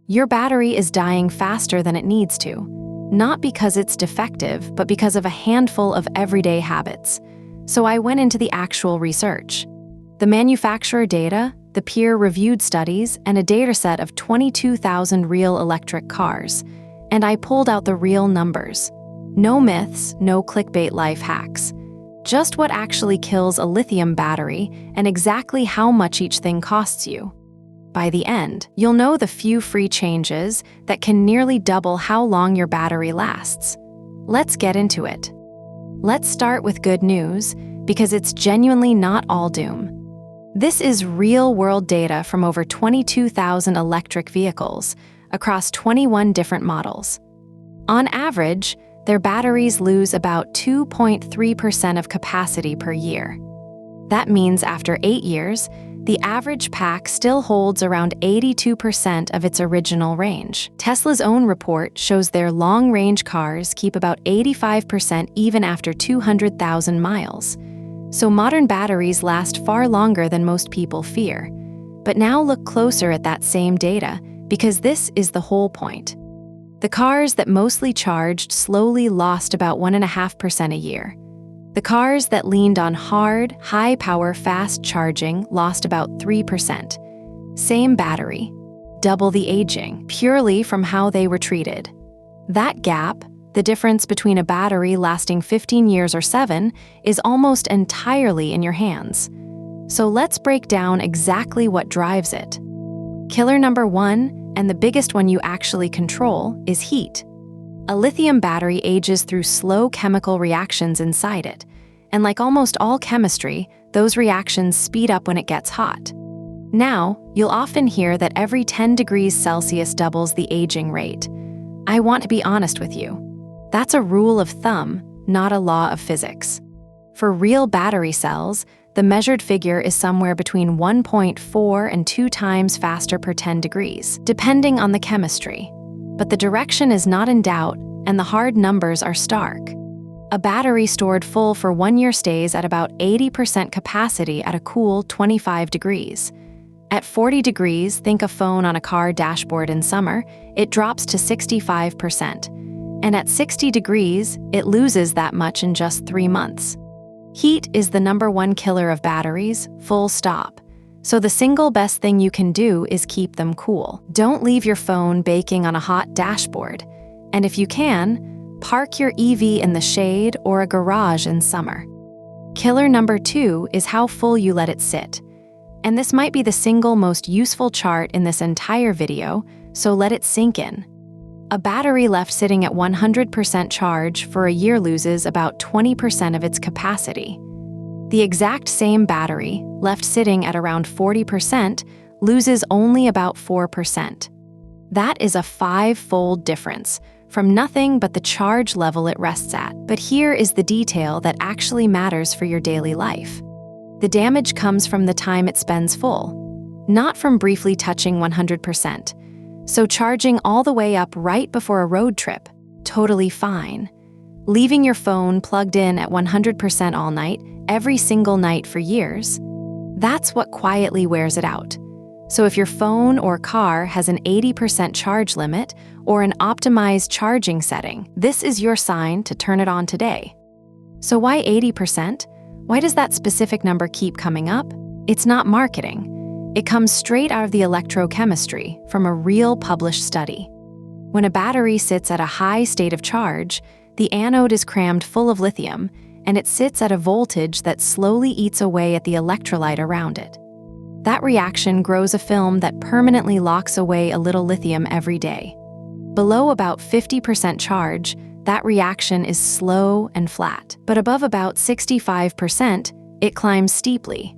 Your battery is dying faster than it needs to, not because it's defective, but because of a handful of everyday habits. So I went into the actual research. The manufacturer data, the peer-reviewed studies, and a dataset of 22,000 real electric cars. And I pulled out the real numbers. No myths, no clickbait life hacks. Just what actually kills a lithium battery and exactly how much each thing costs you. By the end, you'll know the few free changes that can nearly double how long your battery lasts. Let's get into it. Let's start with good news, because it's genuinely not all doom. This is real-world data from over 22,000 electric vehicles across 21 different models. On average, their batteries lose about 2.3% of capacity per year. That means after 8 years, the average pack still holds around 82% of its original range. Tesla's own report shows their long-range cars keep about 85% even after 200,000 miles. So modern batteries last far longer than most people fear. But now look closer at that same data, because this is the whole point. The cars that mostly charged slowly lost about 1.5% a year. The cars that leaned on hard, high-power fast charging lost about 3%. Same battery, double the aging, purely from how they were treated. That gap, the difference between a battery lasting 15 years or 7, is almost entirely in your hands. So let's break down exactly what drives it. Killer number 1, and the biggest one you actually control, is heat. A lithium battery ages through slow chemical reactions inside it, and like almost all chemistry, those reactions speed up when it gets hot. Now, you'll often hear that every 10 degrees Celsius doubles the aging rate. I want to be honest with you. That's a rule of thumb, not a law of physics. For real battery cells, the measured figure is somewhere between 1.4 and 2 times faster per 10 degrees, depending on the chemistry. But the direction is not in doubt, and the hard numbers are stark. A battery stored full for 1 year stays at about 80% capacity at a cool 25 degrees. At 40 degrees, think a phone on a car dashboard in summer, it drops to 65%. And at 60 degrees, it loses that much in just 3 months. Heat is the number 1 killer of batteries, full stop. So the single best thing you can do is keep them cool. Don't leave your phone baking on a hot dashboard. And if you can, park your EV in the shade or a garage in summer. Killer number 2 is how full you let it sit. And this might be the single most useful chart in this entire video, so let it sink in. A battery left sitting at 100% charge for a year loses about 20% of its capacity. The exact same battery, left sitting at around 40%, loses only about 4%. That is a 5-fold difference, from nothing but the charge level it rests at. But here is the detail that actually matters for your daily life. The damage comes from the time it spends full, not from briefly touching 100%. So charging all the way up right before a road trip, totally fine. Leaving your phone plugged in at 100% all night, every single night for years, that's what quietly wears it out. So if your phone or car has an 80% charge limit or an optimized charging setting, this is your sign to turn it on today. So why 80%? Why does that specific number keep coming up? It's not marketing. It comes straight out of the electrochemistry from a real published study. When a battery sits at a high state of charge, the anode is crammed full of lithium, and it sits at a voltage that slowly eats away at the electrolyte around it. That reaction grows a film that permanently locks away a little lithium every day. Below about 50% charge, that reaction is slow and flat, but above about 65%, it climbs steeply.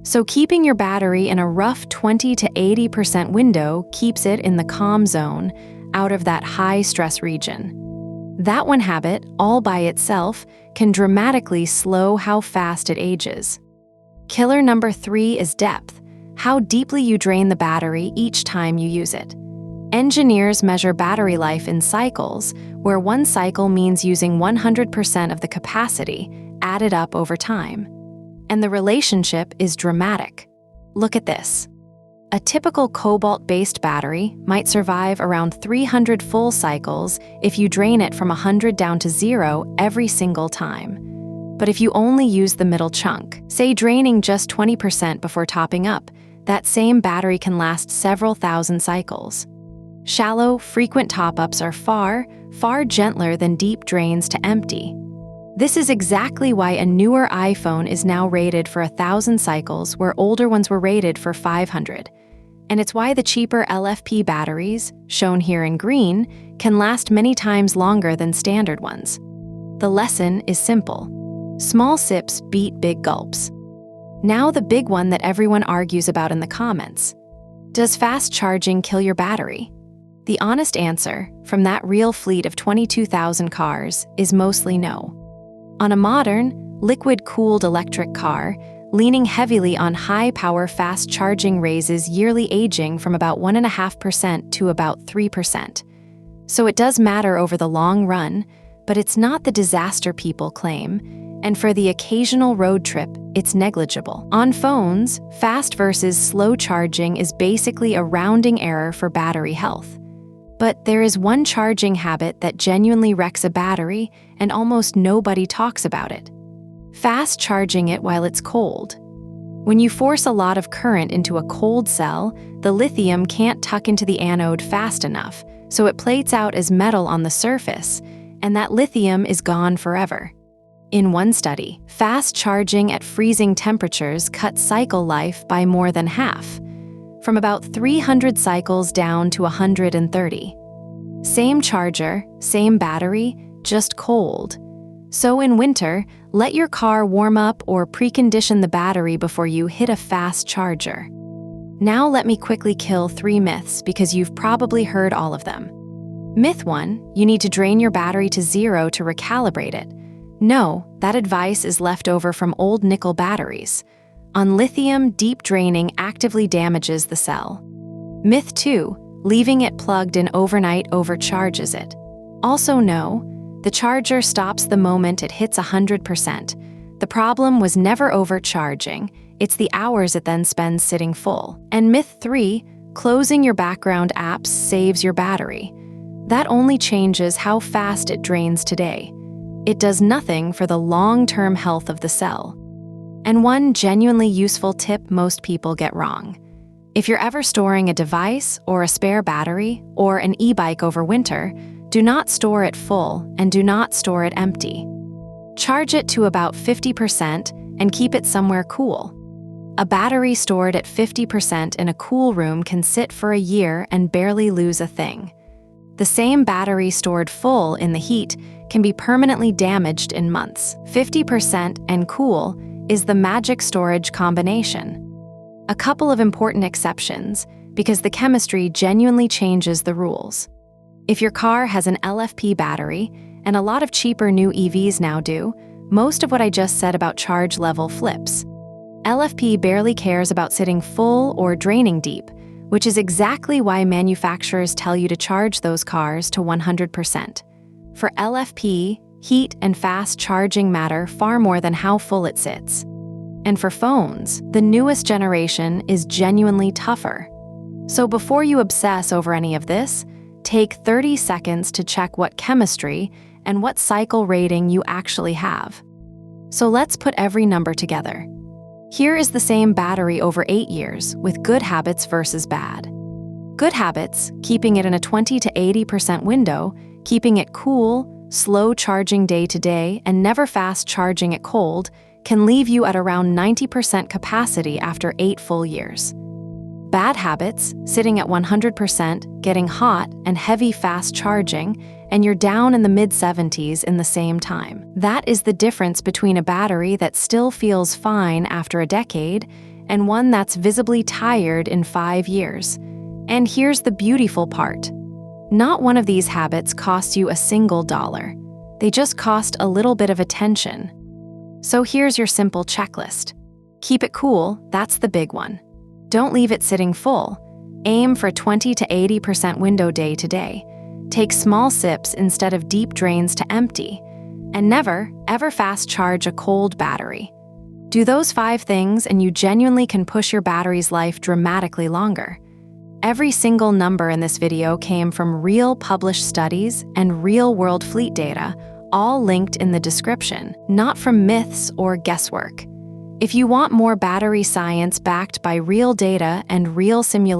So keeping your battery in a rough 20 to 80% window keeps it in the calm zone, out of that high-stress region. That one habit, all by itself, can dramatically slow how fast it ages. Killer number 3 is depth, how deeply you drain the battery each time you use it. Engineers measure battery life in cycles, where one cycle means using 100% of the capacity, added up over time. And the relationship is dramatic. Look at this. A typical cobalt-based battery might survive around 300 full cycles if you drain it from 100 down to 0 every single time. But if you only use the middle chunk, say draining just 20% before topping up, that same battery can last several thousand cycles. Shallow, frequent top-ups are far, far gentler than deep drains to empty. This is exactly why a newer iPhone is now rated for 1,000 cycles where older ones were rated for 500. And it's why the cheaper LFP batteries, shown here in green, can last many times longer than standard ones. The lesson is simple. Small sips beat big gulps. Now the big one that everyone argues about in the comments. Does fast charging kill your battery? The honest answer, from that real fleet of 22,000 cars, is mostly no. On a modern, liquid-cooled electric car, leaning heavily on high-power fast charging raises yearly aging from about 1.5% to about 3%. So it does matter over the long run, but it's not the disaster people claim, and for the occasional road trip, it's negligible. On phones, fast versus slow charging is basically a rounding error for battery health. But there is one charging habit that genuinely wrecks a battery, and almost nobody talks about it. Fast charging it while it's cold. When you force a lot of current into a cold cell, the lithium can't tuck into the anode fast enough, so it plates out as metal on the surface, and that lithium is gone forever. In one study, fast charging at freezing temperatures cut cycle life by more than half, from about 300 cycles down to 130. Same charger, same battery, just cold. So in winter, let your car warm up or precondition the battery before you hit a fast charger. Now let me quickly kill 3 myths because you've probably heard all of them. Myth 1, you need to drain your battery to 0 to recalibrate it. No, that advice is left over from old nickel batteries. On lithium, deep draining actively damages the cell. Myth 2, leaving it plugged in overnight overcharges it. Also no, the charger stops the moment it hits 100%. The problem was never overcharging, it's the hours it then spends sitting full. And myth 3, closing your background apps saves your battery. That only changes how fast it drains today. It does nothing for the long-term health of the cell. And one genuinely useful tip most people get wrong. If you're ever storing a device or a spare battery or an e-bike over winter, do not store it full and do not store it empty. Charge it to about 50% and keep it somewhere cool. A battery stored at 50% in a cool room can sit for a year and barely lose a thing. The same battery stored full in the heat can be permanently damaged in months. 50% and cool is the magic storage combination. A couple of important exceptions, because the chemistry genuinely changes the rules. If your car has an LFP battery, and a lot of cheaper new EVs now do, most of what I just said about charge level flips. LFP barely cares about sitting full or draining deep, which is exactly why manufacturers tell you to charge those cars to 100%. For LFP, heat and fast charging matter far more than how full it sits. And for phones, the newest generation is genuinely tougher. So before you obsess over any of this, take 30 seconds to check what chemistry and what cycle rating you actually have. So let's put every number together. Here is the same battery over 8 years with good habits versus bad. Good habits, keeping it in a 20 to 80% window, keeping it cool, slow charging day to day, and never fast charging it cold, can leave you at around 90% capacity after 8 full years. Bad habits, sitting at 100%, getting hot and heavy fast charging, and you're down in the mid-70s in the same time. That is the difference between a battery that still feels fine after a decade and one that's visibly tired in 5 years. And here's the beautiful part. Not one of these habits costs you a single dollar. They just cost a little bit of attention. So here's your simple checklist. Keep it cool, that's the big one. Don't leave it sitting full. Aim for 20 to 80% window day to day. Take small sips instead of deep drains to empty. And never, ever fast charge a cold battery. Do those 5 things and you genuinely can push your battery's life dramatically longer. Every single number in this video came from real published studies and real-world fleet data, all linked in the description, not from myths or guesswork. If you want more battery science backed by real data and real simulations,